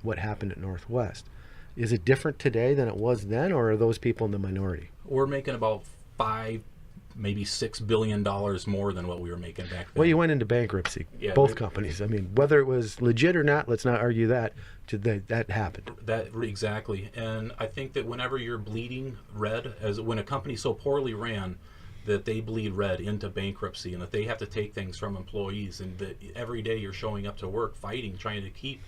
what happened at Northwest. Is it different today than it was then, or are those people in the minority? We're making about maybe $6 billion more than what we were making back then. Well, you went into bankruptcy, Yeah, both companies. I mean, whether it was legit or not, let's not argue that. That happened. That exactly, and I think that whenever you're bleeding red, as when a company's so poorly ran that they bleed red into bankruptcy, and that they have to take things from employees, and that every day you're showing up to work fighting, trying to keep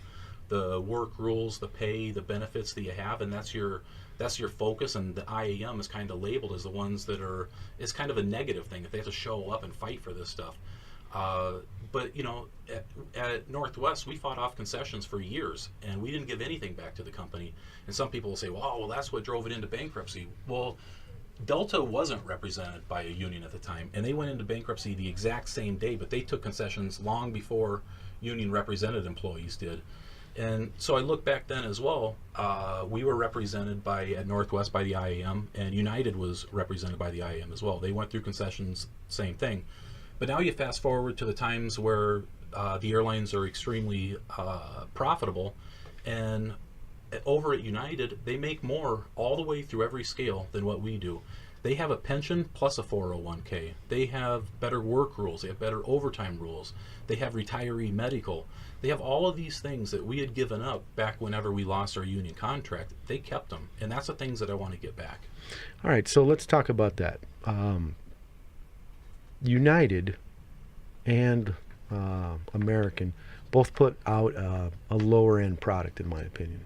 the work rules, the pay, the benefits that you have, and that's your focus. And the IAM is kind of labeled as the ones that are, it's kind of a negative thing, that they have to show up and fight for this stuff. But at Northwest, we fought off concessions for years, and we didn't give anything back to the company. And some people will say, well, that's what drove it into bankruptcy. Well, Delta wasn't represented by a union at the time, and they went into bankruptcy the exact same day, but they took concessions long before union represented employees did. And so I look back then as well. We were represented at Northwest by the IAM, and United was represented by the IAM as well. They went through concessions, same thing. But now you fast forward to the times where the airlines are extremely profitable, and over at United, they make more all the way through every scale than what we do. They have a pension plus a 401k. They have better work rules. They have better overtime rules. They have retiree medical. They have all of these things that we had given up back whenever we lost our union contract. They kept them, and that's the things that I want to get back. All right, so let's talk about that. United and American both put out a lower end product, in my opinion.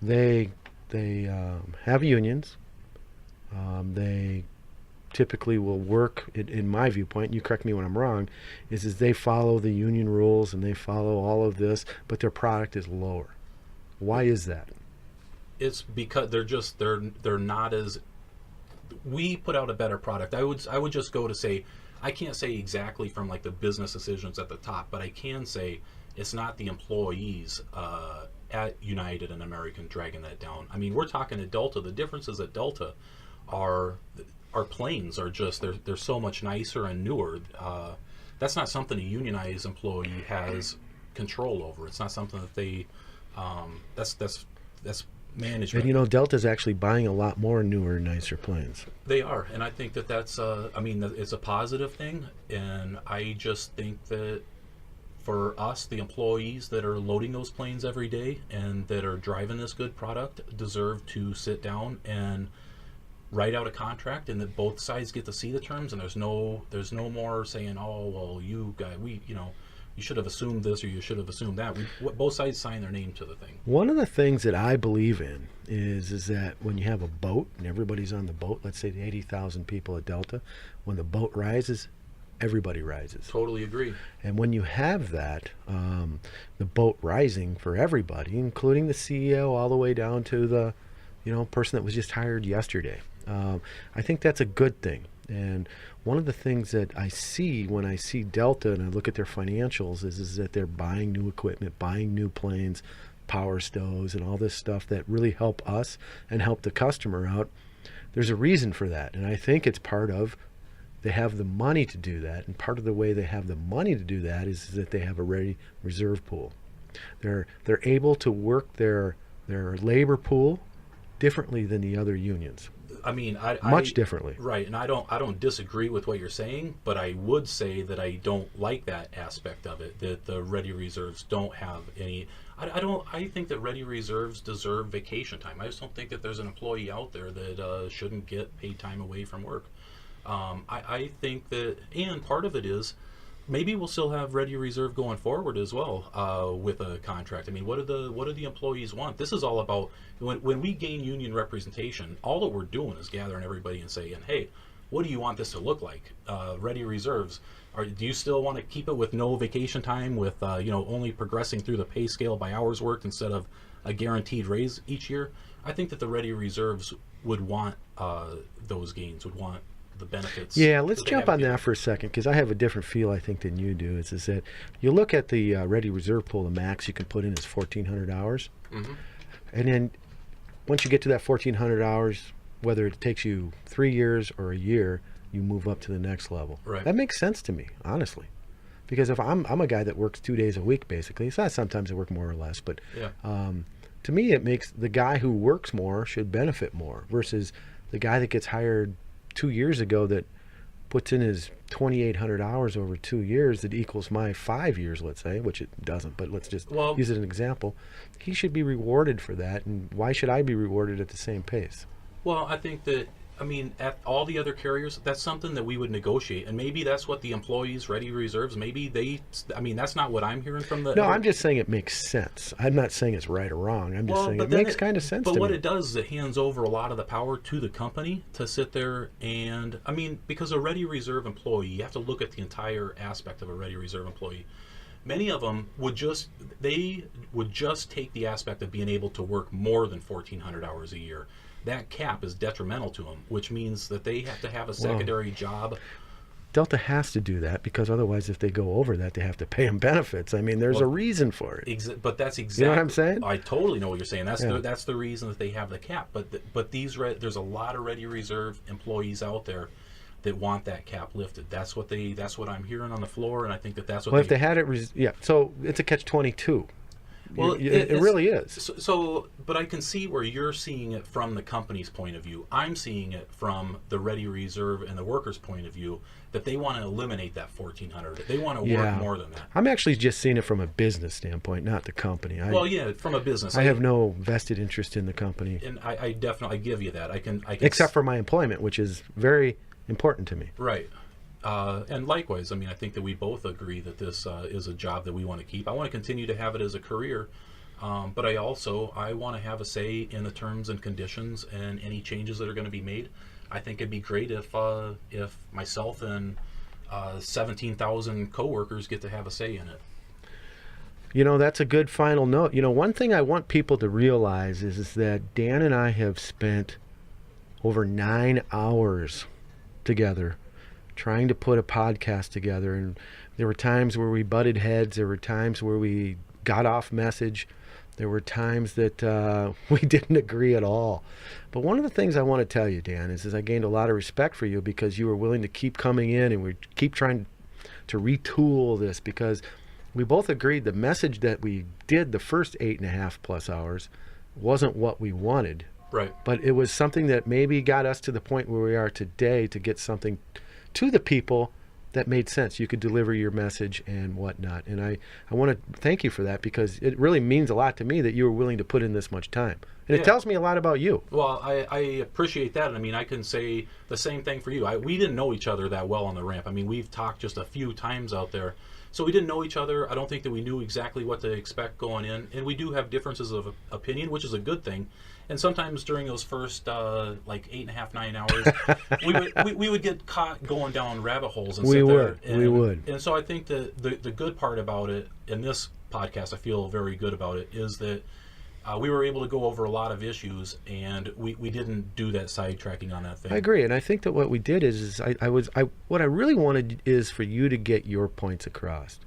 They have unions. They typically will work, in my viewpoint, you correct me when I'm wrong, is they follow the union rules and they follow all of this, but their product is lower. Why is that? It's because they're not as, we put out a better product. I would just go to say, I can't say exactly from like the business decisions at the top, but I can say it's not the employees at United and American dragging that down. I mean, we're talking at Delta. The differences at Delta are our planes are just they're so much nicer and newer. That's not something a unionized employee has control over. It's not something that they that's management. And Delta's actually buying a lot more newer, nicer planes. They are, and I think that's it's a positive thing, and I just think that for us, the employees that are loading those planes every day and that are driving this good product deserve to sit down and write out a contract, and that both sides get to see the terms, and there's no more saying, oh well, you should have assumed this or you should have assumed that. Both sides sign their name to the thing. One of the things that I believe in is that when you have a boat and everybody's on the boat, let's say the 80,000 people at Delta, when the boat rises, everybody rises. Totally agree. And when you have that, the boat rising for everybody, including the CEO all the way down to the person that was just hired yesterday, I think that's a good thing. And one of the things that I see when I see Delta and I look at their financials is that they're buying new equipment, buying new planes, power stoves, and all this stuff that really help us and help the customer out. There's a reason for that, and I think it's part of they have the money to do that, and part of the way they have the money to do that is that they have a ready reserve pool. They're able to work their labor pool differently than the other unions. I mean, much differently. Right, and I don't disagree with what you're saying, but I would say that I don't like that aspect of it, that the ready reserves don't have any. I think that ready reserves deserve vacation time. I just don't think that there's an employee out there that shouldn't get paid time away from work. I think that, and part of it is, maybe we'll still have ready reserve going forward as well with a contract. I mean, what do the employees want? This is all about when we gain union representation. All that we're doing is gathering everybody and saying, "Hey, what do you want this to look like?" Ready reserves. Do you still want to keep it with no vacation time, with only progressing through the pay scale by hours worked instead of a guaranteed raise each year? I think that the ready reserves would want those gains, would want the benefits. Yeah, let's jump on that for a second, because I have a different feel, I think, than you do. Is that you look at the ready reserve pool, the max you can put in is 1,400 hours. Mm-hmm. And then once you get to that 1,400 hours, whether it takes you 3 years or a year, you move up to the next level. Right. That makes sense to me, honestly. Because if I'm a guy that works 2 days a week, basically. It's not sometimes I work more or less, but Yeah. to me, it makes the guy who works more should benefit more versus the guy that gets hired 2 years ago that puts in his 2,800 hours over 2 years that equals my 5 years, let's say, which it doesn't, but let's just use it as an example. He should be rewarded for that, and why should I be rewarded at the same pace? Well, I think that, I mean, at all the other carriers, that's something that we would negotiate, and maybe that's what the employees, ready reserves, maybe they, I mean, that's not what I'm hearing from the... No, I'm just saying it makes sense. I'm not saying it's right or wrong. I'm just saying it makes kind of sense to me. But what it does is it hands over a lot of the power to the company to sit there and, I mean, because a ready reserve employee, you have to look at the entire aspect of a ready reserve employee. Many of them would just take the aspect of being able to work more than 1,400 hours a year. That cap is detrimental to them, which means that they have to have a secondary job. Delta has to do that because otherwise, if they go over that, they have to pay them benefits. I mean, there's a reason for it. But that's exactly. You know what I'm saying? I totally know what you're saying. That's the reason that they have the cap. But there's a lot of ready reserve employees out there that want that cap lifted. That's what I'm hearing on the floor, and I think that's what. Well, if they had it, so it's a catch-22. Well, it really is. But I can see where you're seeing it from the company's point of view. I'm seeing it from the ready reserve and the workers' point of view, that they want to eliminate that 1,400. They want to work more than that. I'm actually just seeing it from a business standpoint, not the company. From a business. I have no vested interest in the company. And I definitely give you that. I can except for my employment, which is very important to me. Right. And likewise, I mean, I think that we both agree that this is a job that we want to keep. I want to continue to have it as a career, but I want to have a say in the terms and conditions and any changes that are going to be made. I think it'd be great if myself and 17,000 coworkers get to have a say in it. You know, that's a good final note. You know, one thing I want people to realize is that Dan and I have spent over 9 hours together trying to put a podcast together, and there were times where we butted heads, there were times where we got off message, there were times that we didn't agree at all. But one of the things I want to tell you, Dan, is I gained a lot of respect for you because you were willing to keep coming in, and we keep trying to retool this, because we both agreed the message that we did the first 8.5 plus hours wasn't what we wanted. Right. But it was something that maybe got us to the point where we are today to get something to the people that made sense. You could deliver your message and whatnot. And I want to thank you for that, because it really means a lot to me that you were willing to put in this much time. And it tells me a lot about you. Well, I appreciate that. I mean, I can say the same thing for you. We didn't know each other that well on the ramp. I mean, we've talked just a few times out there. So we didn't know each other. I don't think that we knew exactly what to expect going in. And we do have differences of opinion, which is a good thing. And sometimes during those first 8.5, 9 hours, we would get caught going down rabbit holes. And we sit would. And so I think that the good part about it, in this podcast, I feel very good about it, is that we were able to go over a lot of issues, and we didn't do that sidetracking on that thing. I agree, and I think that what we did is what I really wanted is for you to get your points across.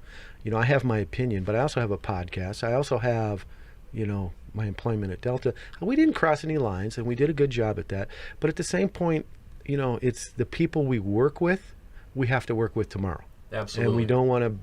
You know, I have my opinion, but I also have a podcast. I also have, you know, my employment at Delta. We didn't cross any lines, and we did a good job at that. But at the same point, you know, it's the people we work with, we have to work with tomorrow. Absolutely. And we don't want to,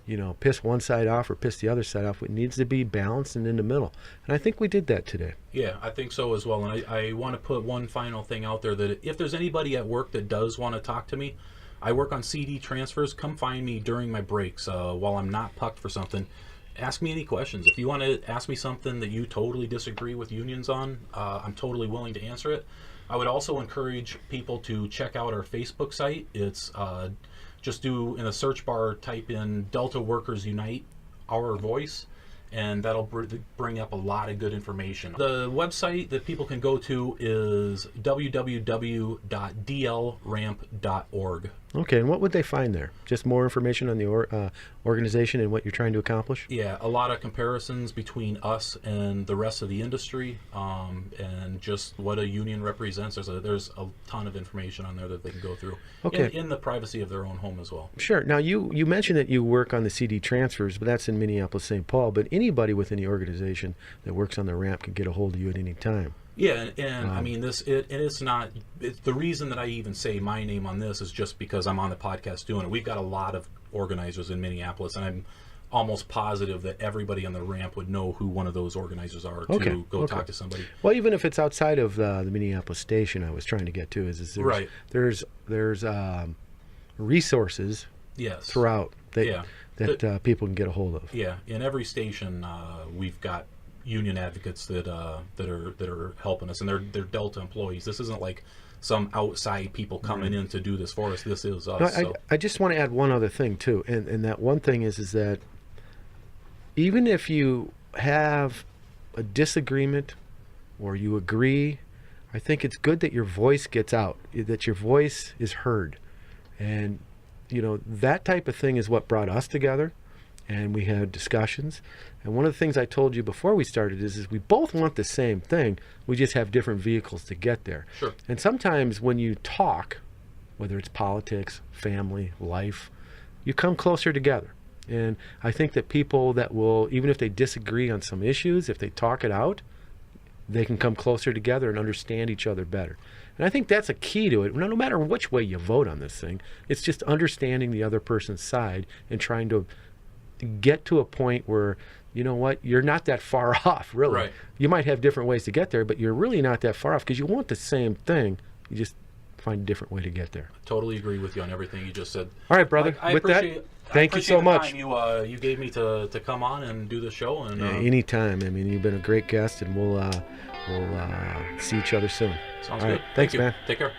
you know, piss one side off or piss the other side off. It needs to be balanced and in the middle. And I think we did that today. Yeah, I think so as well. And I want to put one final thing out there, that if there's anybody at work that does want to talk to me, I work on CD transfers. Come find me during my breaks while I'm not pucked for something. Ask me any questions. If you want to ask me something that you totally disagree with unions on, I'm totally willing to answer it. I would also encourage people to check out our Facebook site. It's just do in the search bar, type in Delta Workers Unite, Our Voice, and that'll bring up a lot of good information. The website that people can go to is www.dlramp.org. Okay, and what would they find there? Just more information on the organization and what you're trying to accomplish? Yeah, a lot of comparisons between us and the rest of the industry, and just what a union represents. There's a ton of information on there that they can go through, okay, in the privacy of their own home as well. Sure. Now, you mentioned that you work on the CD transfers, but that's in Minneapolis, St. Paul. But anybody within the organization that works on the ramp can get a hold of you at any time. Yeah, and I mean, it's the reason that I even say my name on this is just because I'm on the podcast doing it. We've got a lot of organizers in Minneapolis, and I'm almost positive that everybody on the ramp would know who one of those organizers are to go talk to somebody. Well, even if it's outside of the Minneapolis station, I was trying to get to is there's resources throughout that people can get a hold of. Yeah, in every station we've got union advocates that are helping us, and they're Delta employees. This isn't like some outside people coming in to do this for us. This is us. No, I just want to add one other thing too, and that one thing is that even if you have a disagreement or you agree, I think it's good that your voice gets out, that your voice is heard. And, that type of thing is what brought us together, and we had discussions. And one of the things I told you before we started is we both want the same thing, we just have different vehicles to get there. Sure. And sometimes when you talk, whether it's politics, family, life, you come closer together. And I think that people that will, even if they disagree on some issues, if they talk it out, they can come closer together and understand each other better. And I think that's a key to it. No matter which way you vote on this thing, it's just understanding the other person's side and trying to get to a point where, you know what, you're not that far off, really. Right. You might have different ways to get there, but you're really not that far off because you want the same thing. You just find a different way to get there. Totally agree with you on everything you just said. All right, brother. With that, thank you so much. You gave me to come on and do the show. And anytime. I mean, you've been a great guest, and we'll see each other soon. Sounds All right. good. Thanks, man. Take care.